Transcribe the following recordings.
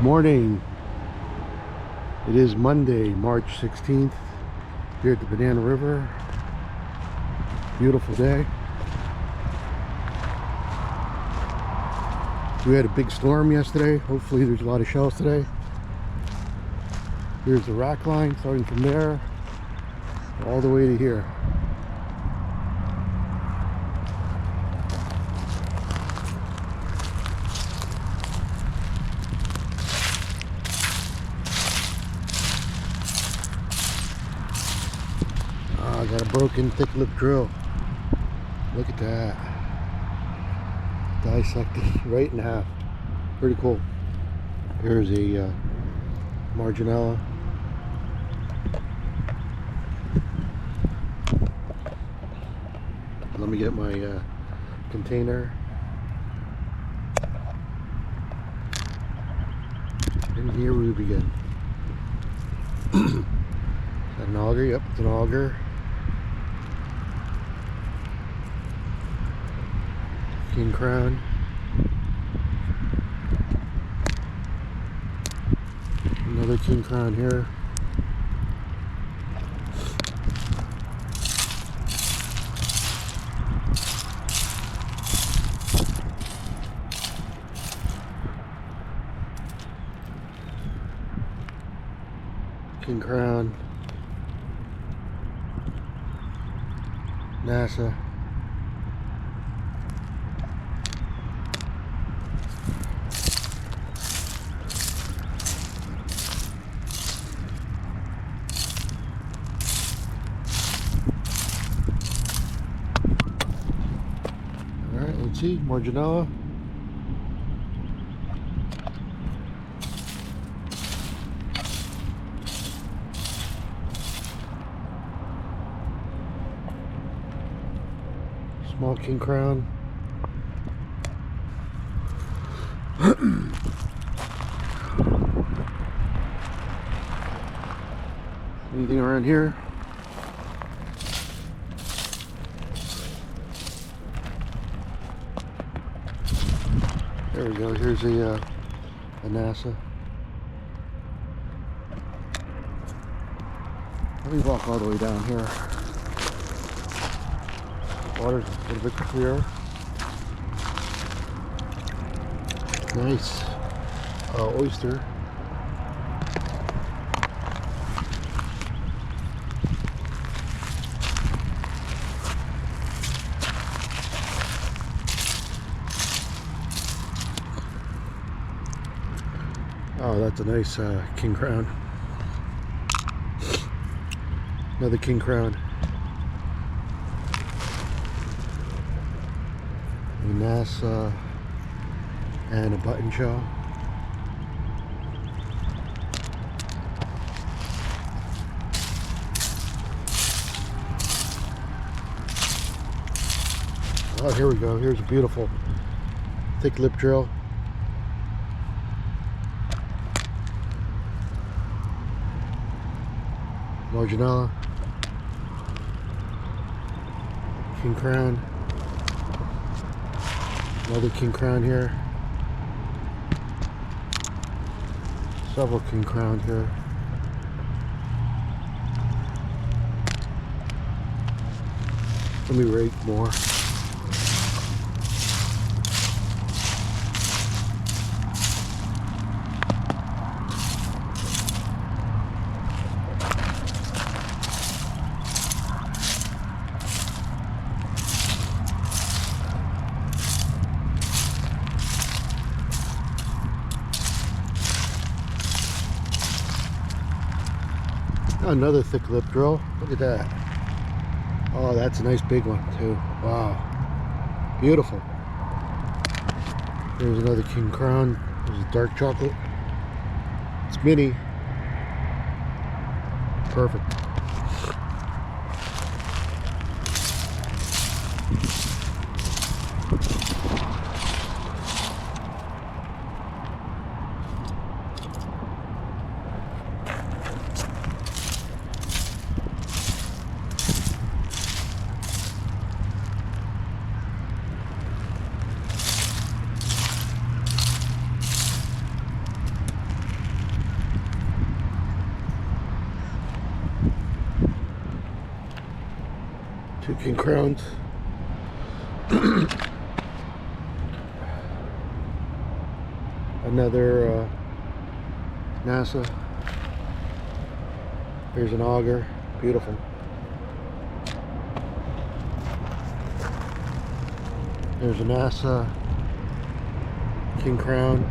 Morning. It is Monday, March 16th, here at the Banana River. Beautiful day. We had a big storm yesterday. Hopefully there's a lot of shells today. Here's the rack line, starting from there all the way to here. I got a broken thick lip drill. Look at that. Dissected right in half. Pretty cool. Here's a Marginella. Let me get my container. And here we begin. Is that an auger? Yep, it's an auger. King Crown. Another King Crown here. King Crown. NASA. Alright, let's see, Marginella. Small King Crown. Anything around here? There we go. Here's a NASA. Let me walk all the way down here. Water's a little bit clearer. Nice. Oyster. Oh, that's a nice King Crown. Another King Crown. A NASA and a button shell. Oh, here we go. Here's a beautiful thick lip drill. Marginella. King Crown. Another King Crown here. Several King Crown here. Let me rake more. Another thick lip drill. Look at that. Oh, that's a nice big one too. Wow. Beautiful. There's another King Crown. There's a dark chocolate. It's mini. Perfect. king crowns. Another NASA. Here's an auger. Beautiful. There's a NASA king crown.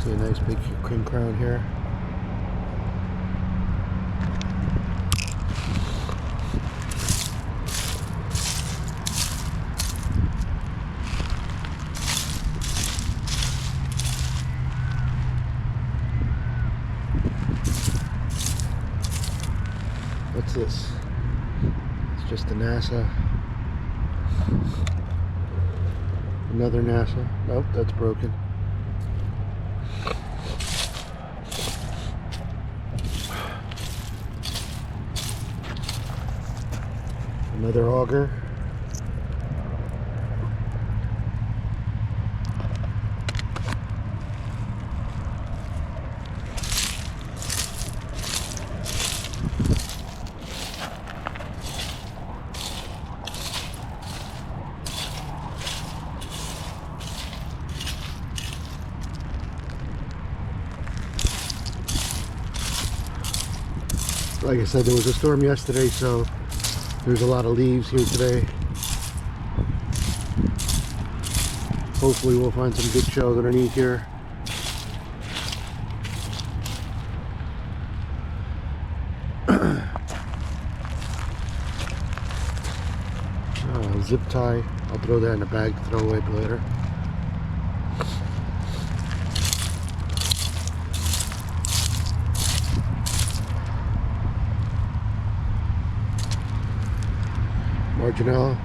See a nice big king crown here. What's this? It's just a NASA. Another NASA. Nope, that's broken. Another auger. Like I said, there was a storm yesterday, so there's a lot of leaves here today. Hopefully we'll find some good shells underneath here. Zip tie. I'll throw that in a bag to throw away later. Marginella.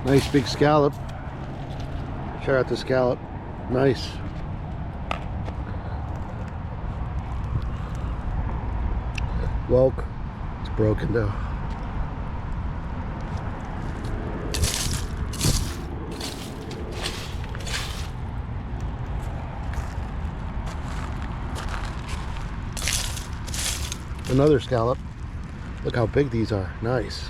Nice big scallop. Check out the scallop. Nice. Whelk. It's broken though. Another scallop. Look how big these are. Nice.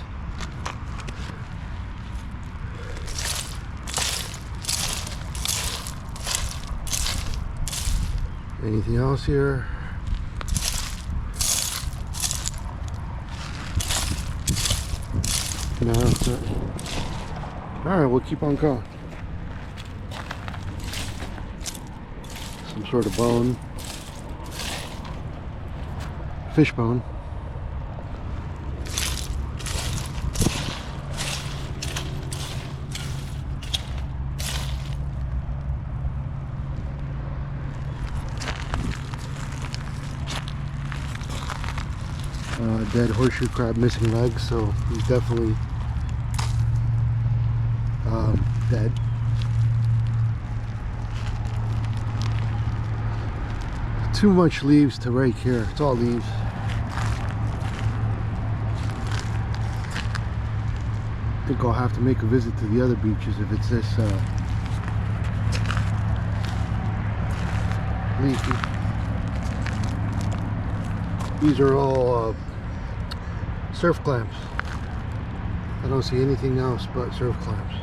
Anything else here? No, that's it. Alright, we'll keep on going. Some sort of bone. Fish bone. Dead horseshoe crab, missing legs, so he's definitely dead. Too much leaves to rake here. It's all leaves. I think I'll have to make a visit to the other beaches if it's this leafy. These are all surf clams. I don't see anything else but surf clams.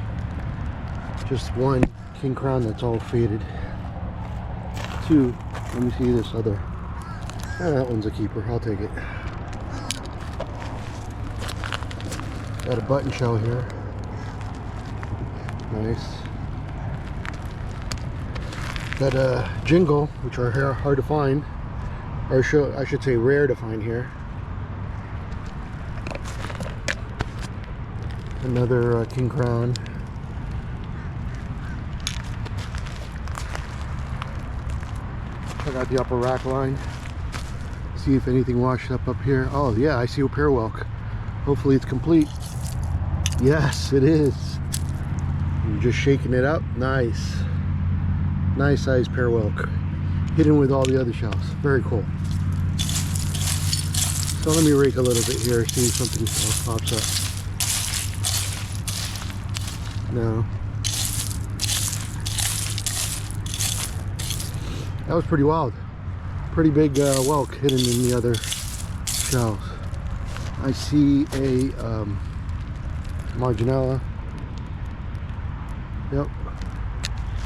Just one king crown that's all faded. Two, let me see this other. That one's a keeper, I'll take it. Got a button shell here. Nice. Got a jingle, which are hard to find. Or I should say rare to find here. Another king crown. Check out the upper rack line. See if anything washed up here. Oh yeah, I see a pear whelk. Hopefully it's complete. Yes, it is. I'm just shaking it up. Nice. Nice size pear whelk. Hidden with all the other shells. Very cool. So let me rake a little bit here, see if something else pops up. No. That was pretty wild. Pretty big whelk hidden in the other shells. I see a Marginella. Yep.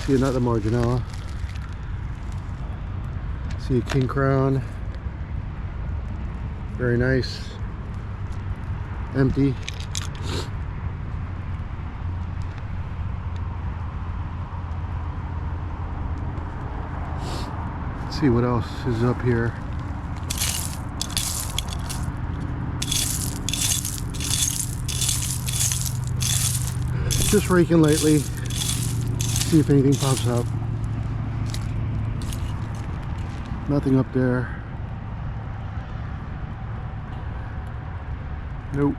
See another Marginella. See a king crown. Very nice. Empty. Let's see what else is up here. Just raking lately. See if anything pops up. Nothing up there. Nope.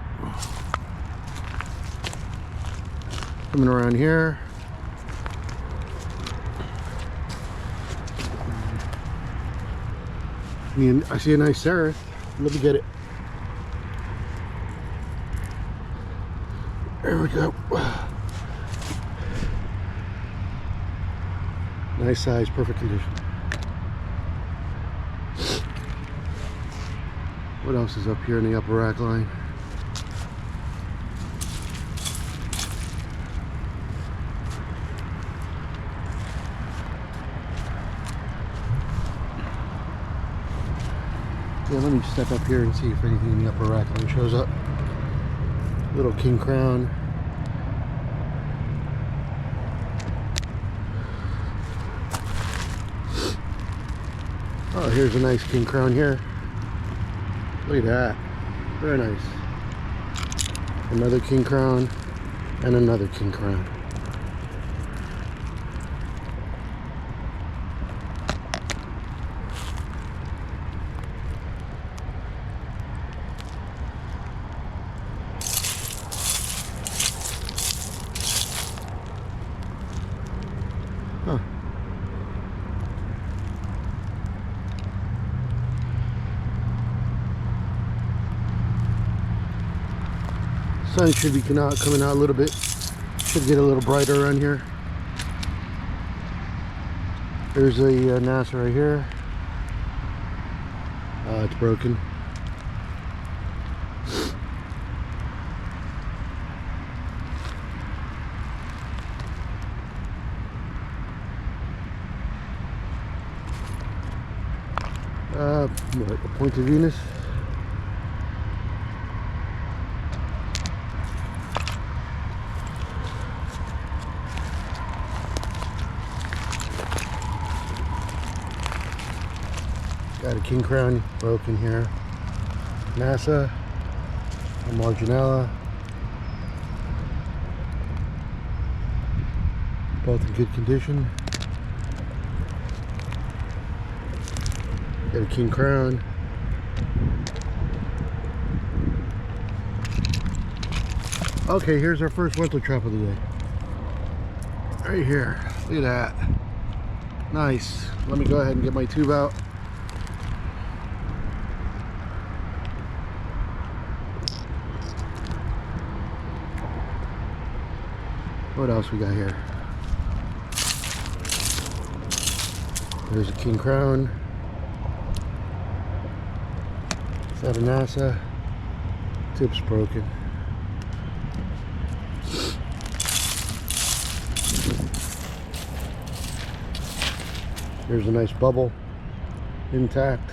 Coming around here. I see a nice serif. Let me get it. There we go. Nice size, perfect condition. What else is up here in the upper rack line? Yeah, let me step up here and see if anything in the upper rack line shows up. Little king crown. Oh, here's a nice king crown here. Look at that. Very nice. Another king crown and another king crown. Huh. Sun should be coming out a little bit. Should get a little brighter around here. There's a NASA right here. It's broken. What, a Point of Venus. Got a king crown broken here. NASA, a Marginella. Both in good condition. Got a king crown. Okay, here's our first winter trap of the day. Right here. Look at that. Nice. Let me go ahead and get my tube out. What else we got here? There's a king crown. Is that a NASA? Tip's broken. Here's a nice bubble, intact.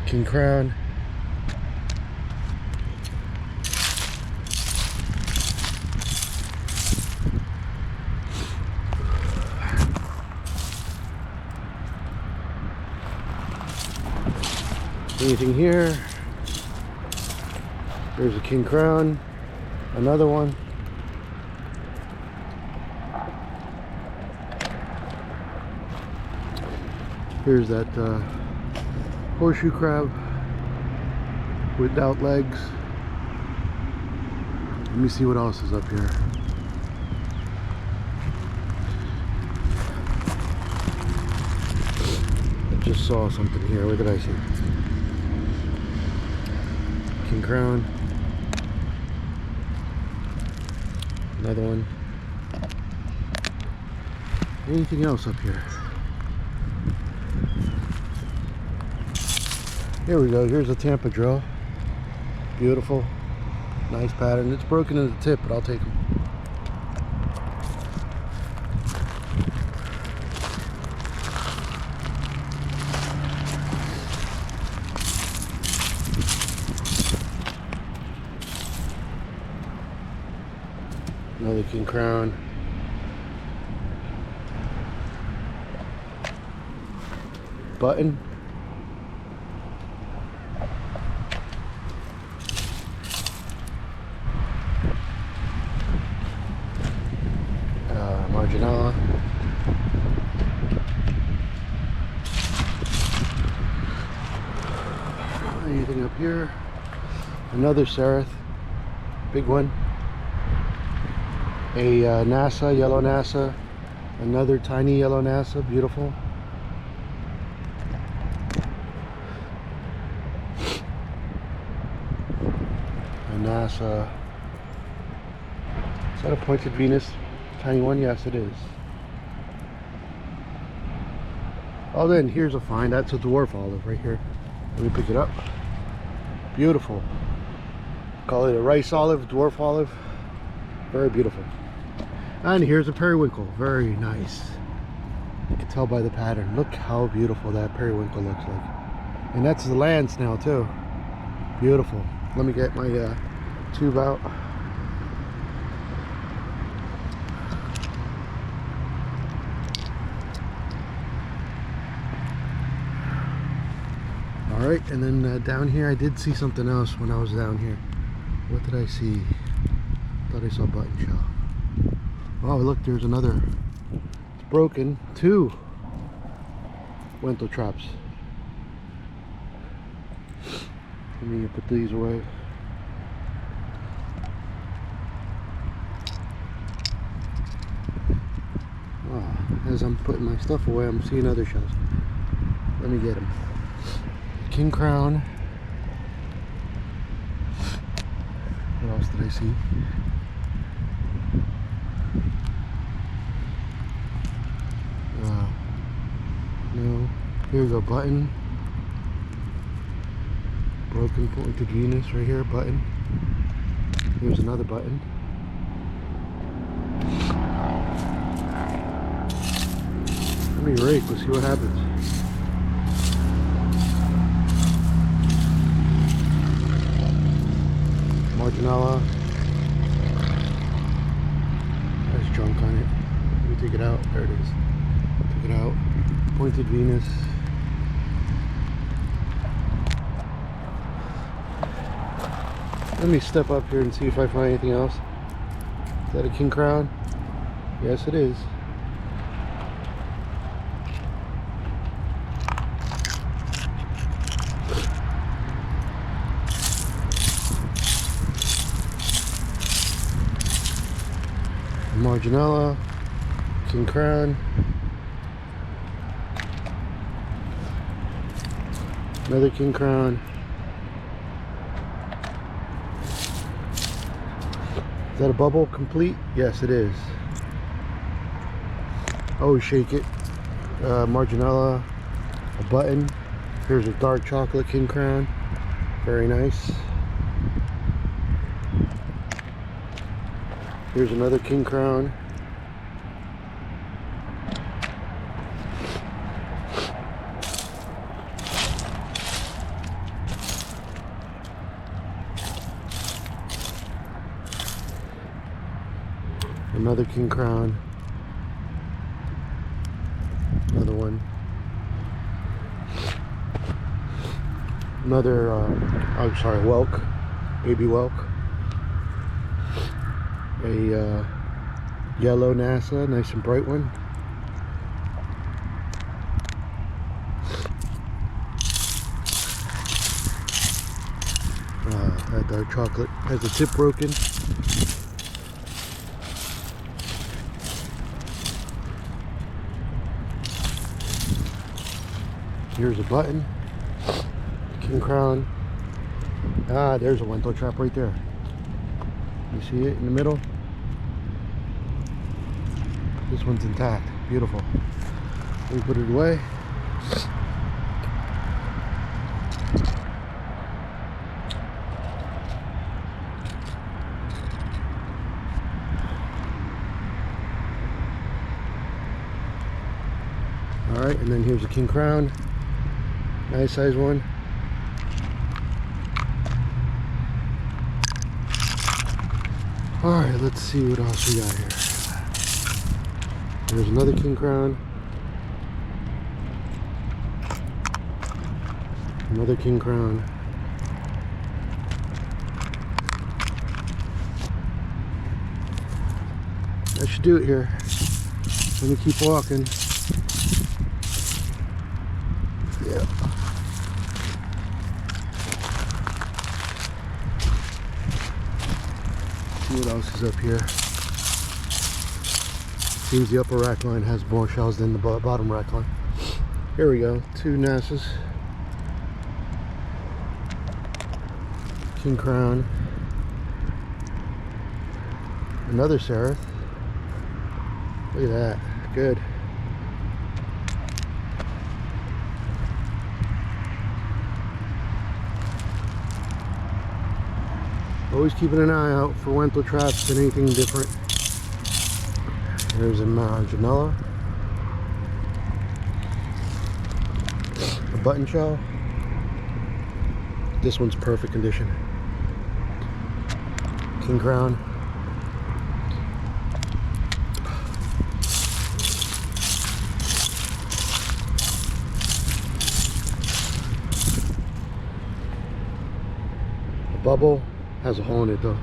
King crown. Anything here? There's a king crown, another one. Here's that horseshoe crab without legs. Let me see what else is up here. I just saw something here. What did I see? king crown. Another one. Anything else up here? Here we go. Here's a Tampa drill. Beautiful. Nice pattern. It's broken at the tip, but I'll take them. Another king crown. Button. Marginella. Anything up here? Another Seraph. Big one. A NASA, yellow NASA. Another tiny yellow NASA. Beautiful. A NASA. Is that a pointed Venus? Tiny one? Yes, it is. Oh, then here's a find. That's a dwarf olive right here. Let me pick it up. Beautiful. Call it a rice olive, dwarf olive. Very beautiful. And here's a periwinkle. Very nice. You can tell by the pattern. Look how beautiful that periwinkle looks like. And that's the land snail too. Beautiful. Let me get my tube out. Alright, and then down here I did see something else when I was down here. What did I see? Thought I saw button shell. Oh, look, there's another. It's broken. 2 Wento traps. Let me put these away. Oh, as I'm putting my stuff away, I'm seeing other shells. Let me get them. King crown. What else did I see? No. Here we go, button. Broken pointed Venus right here, button. Here's another button. Let me rake, let's see what happens. Marginella. There's junk on it. Let me take it out. There it is. Take it out. Pointed Venus. Let me step up here and see if I find anything else. Is that a king crown? Yes, it is. Marginella, king crown, another king crown. Is that a bubble complete? Yes, it is. Always shake it. Marginella, a button. Here's a dark chocolate king crown. Very nice. Here's another king crown. Another king crown. Another one. Another, I'm sorry, whelk. Baby whelk. A yellow NASA, nice and bright one. That dark chocolate has the tip broken. Here's a button, king crown, Ah, there's a Wento trap right there. You see it in the middle? This one's intact. Beautiful. Let me put it away. Alright, and then here's a king crown. Nice size one. Alright, let's see what else we got here. There's another king crown. Another king crown. That should do it here. Let me keep walking. Yeah. See what else is up here. Seems the upper rack line has more shells than the bottom rack line. Here we go. Two NASAs. King crown. Another Seraph. Look at that. Good. Always keeping an eye out for Wento traps and anything different. There's a Marginella. A button shell. This one's perfect condition. King crown. A bubble. Has a hole in it though.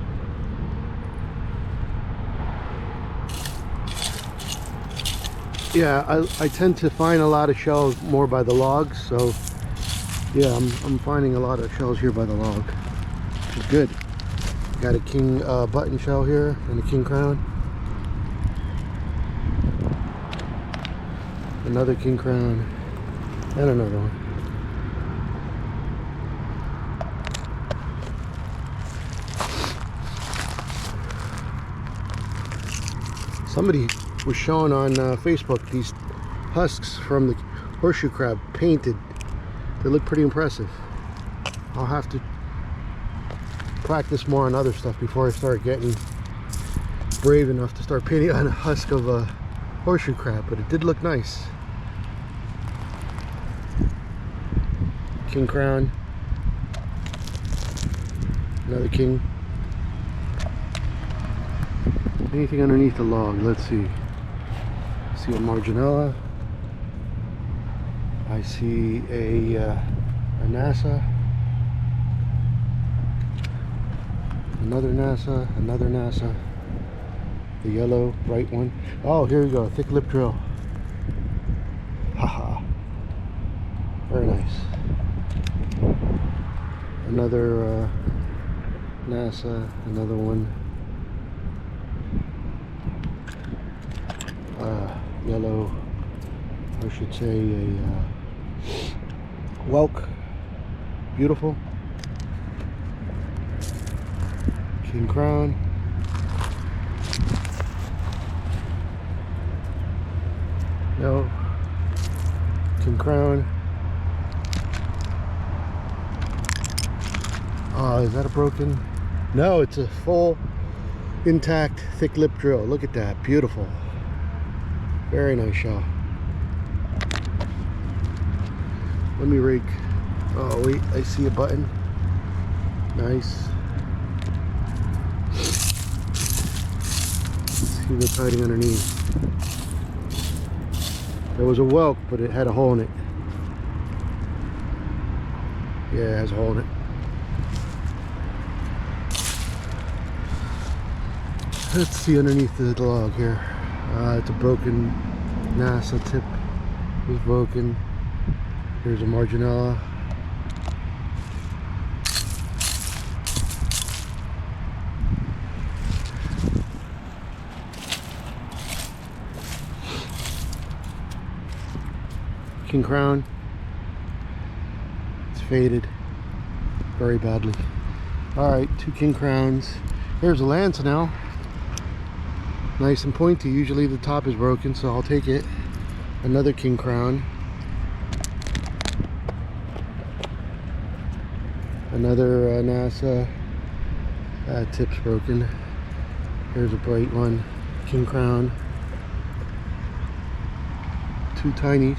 Yeah, I tend to find a lot of shells more by the logs, so yeah, I'm finding a lot of shells here by the log, which is good. Got a king button shell here and a king crown. Another king crown and another one. Somebody was showing on Facebook these husks from the horseshoe crab painted. They look pretty impressive. I'll have to practice more on other stuff before I start getting brave enough to start painting on a husk of a horseshoe crab, but it did look nice. King crown. Another king. Anything underneath the log? Let's see. See a Marginella. I see a NASA. Another NASA. Another NASA. The yellow, bright one. Oh, here we go. Thick lip drill. Haha. Very nice. Another NASA. Another one. Yellow, I should say a whelk. Beautiful. King crown. No. King crown. Oh, is that a broken? No, it's a full intact thick lip drill. Look at that. Beautiful. Very nice shell. Let me rake. Oh wait, I see a button. Nice. Let's see what's hiding underneath. There was a whelk, but it had a hole in it. Yeah, it has a hole in it. Let's see underneath the log here. It's a broken NASA tip. It was broken. Here's a Marginella. King crown. It's faded very badly. Alright, 2 king crowns. Here's a lance now. Nice and pointy. Usually the top is broken, so I'll take it. Another king crown. Another NASA. Tip's broken. Here's a bright one. King crown. 2 tinies.